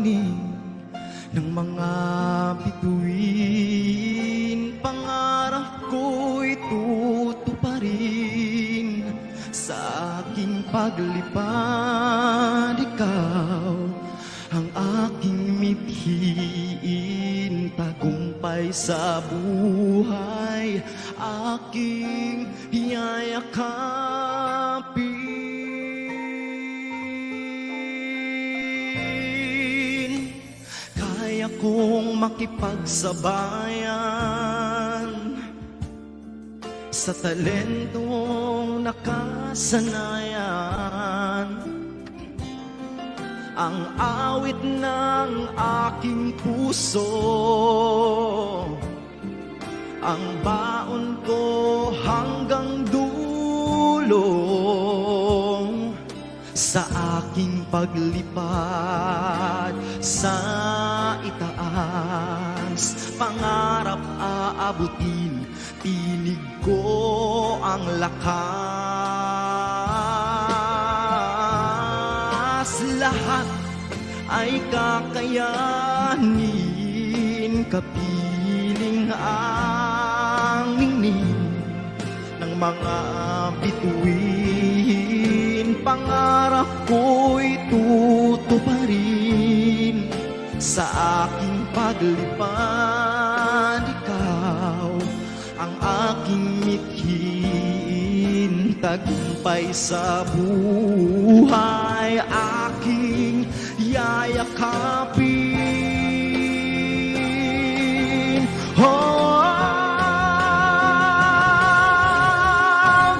ningning ng mga bituin. Pangarap ko'y tutuparin sa aking paglipad. Ikaw ang aking mithiin, tagumpay sa buhay aking yayakapin. Kaya kong makipagsabayan sa talentong nakasanayan, ang awit ng aking puso, ang baon ko hanggang dulo. Sa aking paglipad sa itaas, pangarap aabutin, tinig ko ang lakas. Lahat ay kakayanin, kapiling ang ningning ng mga bituin. Pangarap ko'y tutuparin sa aking paglipad. Ikaw ang aking mithiin, tagumpay sa buhay aking yayakapin.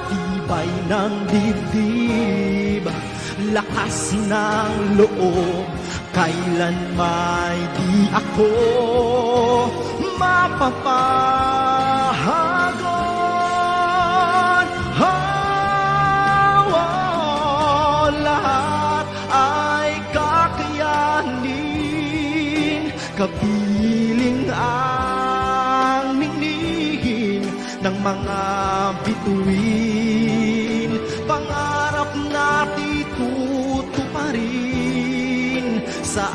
Tibay ng dibdib, lakas ng loob, kailan may di ako mapapahagon. Lahat ay kakayanin, kapiling ang ningning ng mga bituin. Pangarap natin tutuparin sa